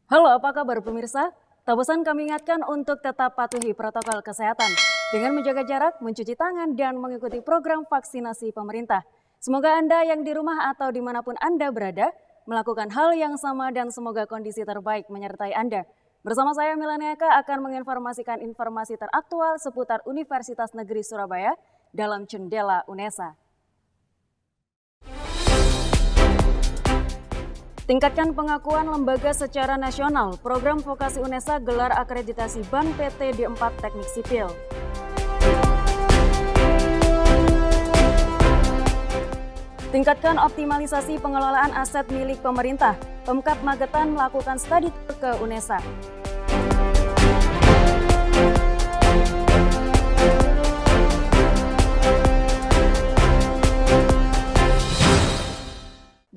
Halo, apa kabar pemirsa? Tak bosan kami ingatkan untuk tetap patuhi protokol kesehatan dengan menjaga jarak, mencuci tangan, dan mengikuti program vaksinasi pemerintah. Semoga Anda yang di rumah atau dimanapun Anda berada melakukan hal yang sama dan semoga kondisi terbaik menyertai Anda. Bersama saya Milaniaka akan menginformasikan informasi teraktual seputar Universitas Negeri Surabaya dalam Jendela UNESA. Tingkatkan pengakuan lembaga secara nasional, program vokasi UNESA gelar akreditasi BAN PT D4 Teknik Sipil. Tingkatkan optimalisasi pengelolaan aset milik pemerintah, Pemkab Magetan melakukan studi tour ke UNESA.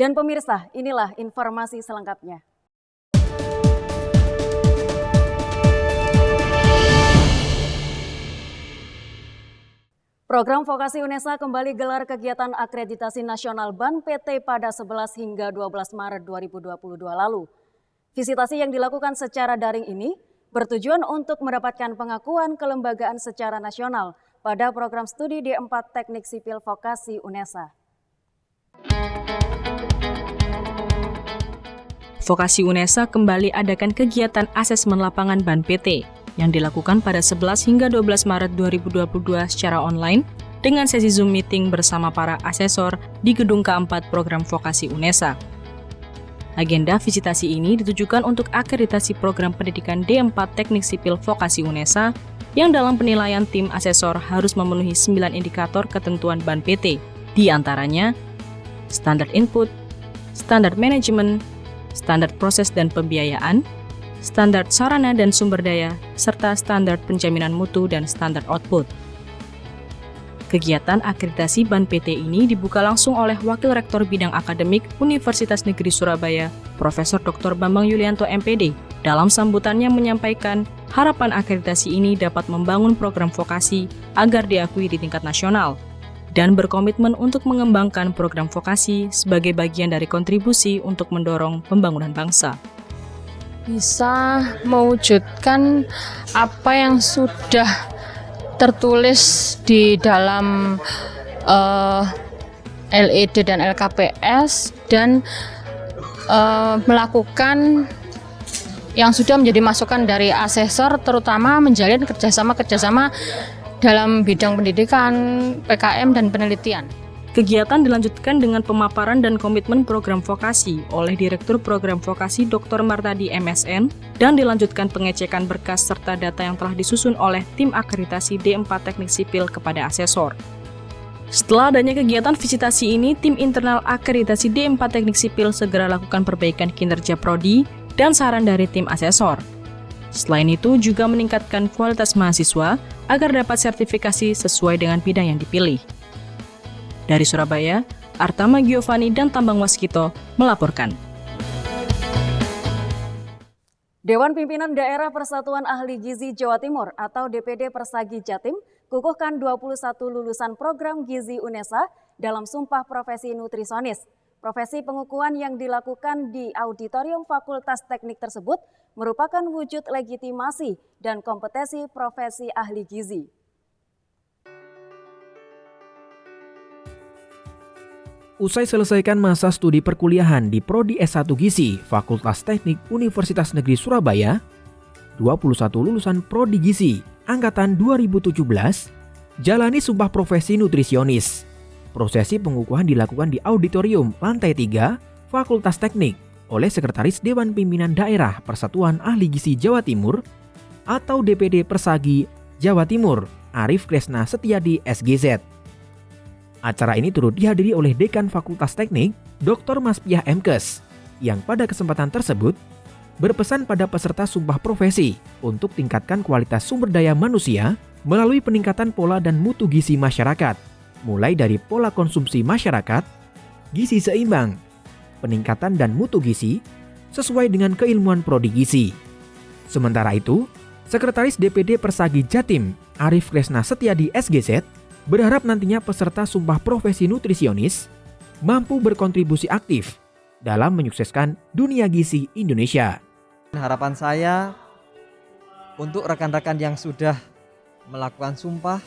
Dan pemirsa, inilah informasi selengkapnya. Program Vokasi UNESA kembali gelar kegiatan akreditasi nasional BAN PT pada 11 hingga 12 Maret 2022 lalu. Visitasi yang dilakukan secara daring ini bertujuan untuk mendapatkan pengakuan kelembagaan secara nasional pada program studi D4 Teknik Sipil Vokasi UNESA. Vokasi UNESA kembali adakan kegiatan asesmen lapangan BAN PT yang dilakukan pada 11 hingga 12 Maret 2022 secara online dengan sesi Zoom meeting bersama para asesor di gedung keempat program Vokasi UNESA. Agenda visitasi ini ditujukan untuk akreditasi program pendidikan D4 Teknik Sipil Vokasi UNESA yang dalam penilaian tim asesor harus memenuhi 9 indikator ketentuan BAN PT, di antaranya standar input, standar manajemen, standar proses dan pembiayaan, standar sarana dan sumber daya, serta standar penjaminan mutu dan standar output. Kegiatan akreditasi BAN PT ini dibuka langsung oleh Wakil Rektor Bidang Akademik Universitas Negeri Surabaya, Profesor Dr. Bambang Yulianto MPD. Dalam sambutannya menyampaikan harapan akreditasi ini dapat membangun program vokasi agar diakui di tingkat nasional dan berkomitmen untuk mengembangkan program vokasi sebagai bagian dari kontribusi untuk mendorong pembangunan bangsa. Bisa mewujudkan apa yang sudah tertulis di dalam LED dan LKPS dan melakukan yang sudah menjadi masukan dari asesor, terutama menjalin kerjasama dalam bidang pendidikan, PKM, dan penelitian. Kegiatan dilanjutkan dengan pemaparan dan komitmen program vokasi oleh Direktur Program Vokasi Dr. Martadi MSN dan dilanjutkan pengecekan berkas serta data yang telah disusun oleh tim akreditasi D4 Teknik Sipil kepada asesor. Setelah adanya kegiatan visitasi ini, tim internal akreditasi D4 Teknik Sipil segera lakukan perbaikan kinerja prodi dan saran dari tim asesor. Selain itu juga meningkatkan kualitas mahasiswa agar dapat sertifikasi sesuai dengan bidang yang dipilih. Dari Surabaya, Artama Giovanni dan Tambang Waskito melaporkan. Dewan Pimpinan Daerah Persatuan Ahli Gizi Jawa Timur atau DPD Persagi Jatim kukuhkan 21 lulusan program Gizi UNESA dalam Sumpah Profesi Nutrisionis. Profesi pengukuhan yang dilakukan di Auditorium Fakultas Teknik tersebut merupakan wujud legitimasi dan kompetensi profesi ahli gizi. Usai selesaikan masa studi perkuliahan di Prodi S1 Gizi Fakultas Teknik Universitas Negeri Surabaya, 21 lulusan Prodi Gizi angkatan 2017 jalani sumpah profesi nutrisionis. Prosesi pengukuhan dilakukan di Auditorium Lantai 3 Fakultas Teknik oleh Sekretaris Dewan Pimpinan Daerah Persatuan Ahli Gizi Jawa Timur atau DPD Persagi Jawa Timur, Arif Kresna Setiadi SGZ. Acara ini turut dihadiri oleh Dekan Fakultas Teknik, Dr. Maspiah Mkes, yang pada kesempatan tersebut berpesan pada peserta sumpah profesi untuk tingkatkan kualitas sumber daya manusia melalui peningkatan pola dan mutu gizi masyarakat, mulai dari pola konsumsi masyarakat, gizi seimbang, peningkatan dan mutu gizi sesuai dengan keilmuan prodi gizi. Sementara itu, Sekretaris DPD Persagi Jatim, Arif Kresna Setiadi SGZ, berharap nantinya peserta sumpah profesi nutrisionis mampu berkontribusi aktif dalam menyukseskan dunia gizi Indonesia. Harapan saya untuk rekan-rekan yang sudah melakukan sumpah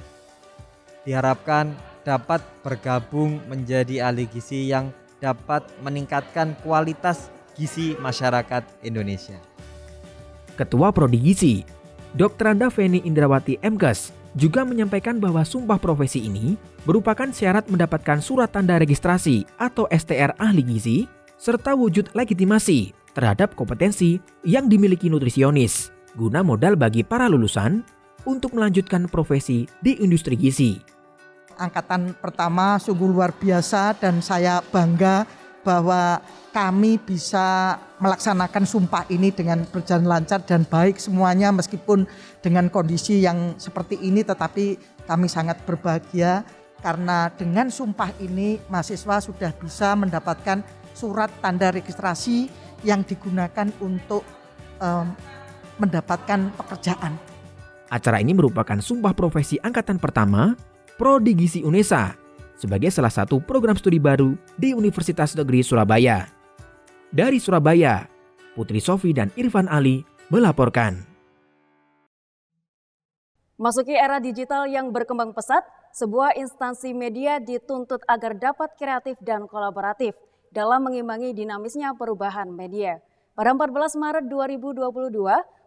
diharapkan dapat bergabung menjadi ahli gizi yang dapat meningkatkan kualitas gizi masyarakat Indonesia. Ketua Prodi Gizi, Dr. Anda Feni Indrawati MKes, juga menyampaikan bahwa sumpah profesi ini merupakan syarat mendapatkan surat tanda registrasi atau STR ahli gizi, serta wujud legitimasi terhadap kompetensi yang dimiliki nutrisionis, guna modal bagi para lulusan untuk melanjutkan profesi di industri gizi. Angkatan pertama sungguh luar biasa dan saya bangga bahwa kami bisa melaksanakan sumpah ini dengan berjalan lancar dan baik semuanya, meskipun dengan kondisi yang seperti ini, tetapi kami sangat berbahagia karena dengan sumpah ini mahasiswa sudah bisa mendapatkan surat tanda registrasi yang digunakan untuk mendapatkan pekerjaan. Acara ini merupakan sumpah profesi angkatan pertama Prodi Gizi UNESA sebagai salah satu program studi baru di Universitas Negeri Surabaya. Dari Surabaya, Putri Sofi dan Irfan Ali melaporkan. Masuki era digital yang berkembang pesat, sebuah instansi media dituntut agar dapat kreatif dan kolaboratif dalam mengimbangi dinamisnya perubahan media. Pada 14 Maret 2022,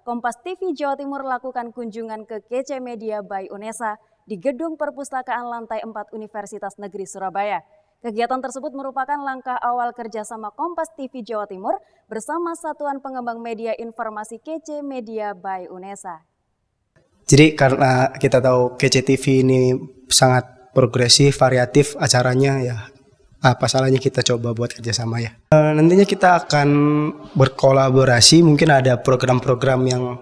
Kompas TV Jawa Timur lakukan kunjungan ke KC Media by UNESA di Gedung Perpustakaan Lantai 4 Universitas Negeri Surabaya. Kegiatan tersebut merupakan langkah awal kerjasama Kompas TV Jawa Timur bersama Satuan Pengembang Media Informasi KC Media by UNESA. Jadi karena kita tahu KCTV ini sangat progresif, variatif acaranya, ya apa salahnya kita coba buat kerjasama ya. Nantinya kita akan berkolaborasi, mungkin ada program-program yang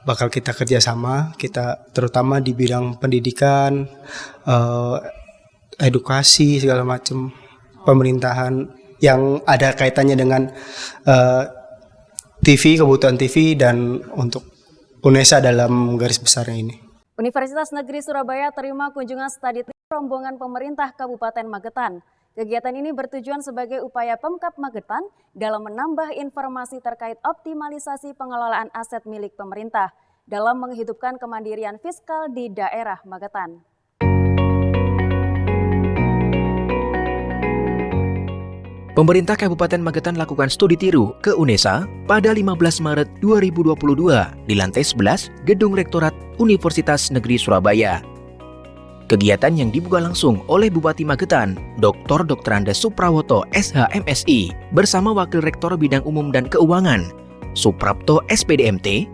bakal kita kerjasama, kita terutama di bidang pendidikan, edukasi segala macam, pemerintahan yang ada kaitannya dengan TV, kebutuhan TV dan untuk UNESA dalam garis besarnya ini. Universitas Negeri Surabaya terima kunjungan studi rombongan pemerintah Kabupaten Magetan. Kegiatan ini bertujuan sebagai upaya Pemkab Magetan dalam menambah informasi terkait optimalisasi pengelolaan aset milik pemerintah dalam menghidupkan kemandirian fiskal di daerah Magetan. Pemerintah Kabupaten Magetan lakukan studi tiru ke UNESA pada 15 Maret 2022 di lantai 11 Gedung Rektorat Universitas Negeri Surabaya. Kegiatan yang dibuka langsung oleh Bupati Magetan, Dr. Anda Suprawoto SHMSI bersama Wakil Rektor Bidang Umum dan Keuangan, Suprapto SPDMT,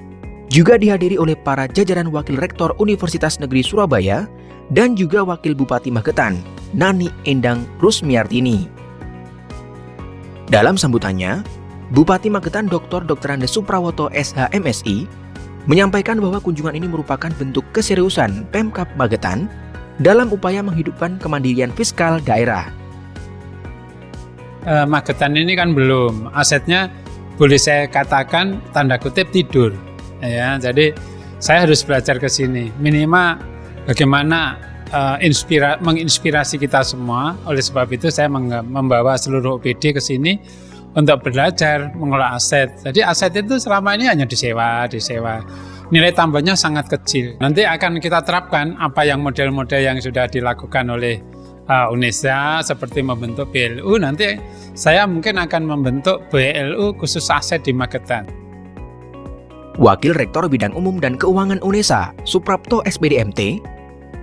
juga dihadiri oleh para jajaran Wakil Rektor Universitas Negeri Surabaya dan juga Wakil Bupati Magetan, Nani Endang Rusmiartini. Dalam sambutannya, Bupati Magetan Dr. Anda Suprawoto SHMSI menyampaikan bahwa kunjungan ini merupakan bentuk keseriusan Pemkab Magetan dalam upaya menghidupkan kemandirian fiskal daerah. Magetan ini kan belum, asetnya boleh saya katakan tanda kutip tidur. Ya, jadi saya harus belajar ke sini, minimal bagaimana menginspirasi kita semua. Oleh sebab itu saya membawa seluruh OPD ke sini untuk belajar mengelola aset. Jadi aset itu selama ini hanya disewa. Nilai tambahnya sangat kecil. Nanti akan kita terapkan apa yang model-model yang sudah dilakukan oleh UNESA seperti membentuk BLU. Nanti saya mungkin akan membentuk BLU khusus aset di Magetan. Wakil Rektor Bidang Umum dan Keuangan UNESA, Suprapto SPDMT,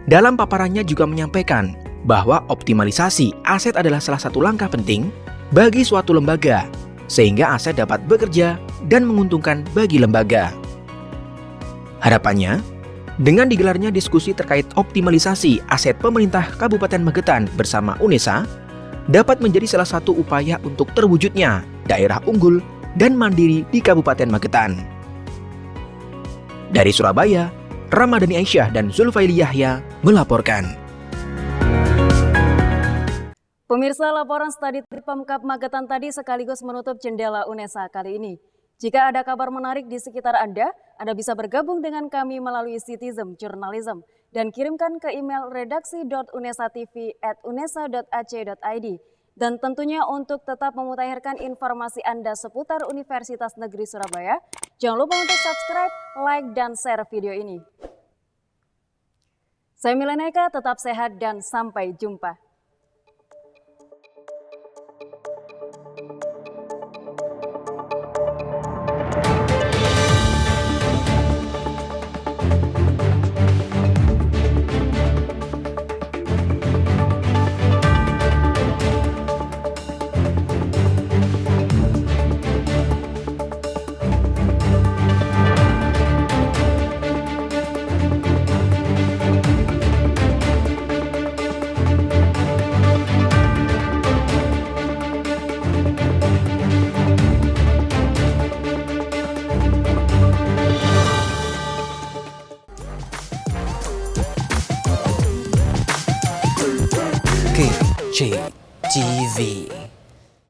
dalam paparannya juga menyampaikan bahwa optimalisasi aset adalah salah satu langkah penting bagi suatu lembaga, sehingga aset dapat bekerja dan menguntungkan bagi lembaga. Harapannya, dengan digelarnya diskusi terkait optimalisasi aset pemerintah Kabupaten Magetan bersama UNESA, dapat menjadi salah satu upaya untuk terwujudnya daerah unggul dan mandiri di Kabupaten Magetan. Dari Surabaya, Ramadhani Aisyah dan Zulfaili Yahya melaporkan. Pemirsa, laporan studi Pemkab Magetan tadi sekaligus menutup jendela UNESA kali ini. Jika ada kabar menarik di sekitar Anda bisa bergabung dengan kami melalui Citizen Journalism dan kirimkan ke email redaksi.unesatv@unesa.ac.id. Dan tentunya untuk tetap memutakhirkan informasi Anda seputar Universitas Negeri Surabaya, jangan lupa untuk subscribe, like, dan share video ini. Saya Mileneka, tetap sehat dan sampai jumpa. KCTV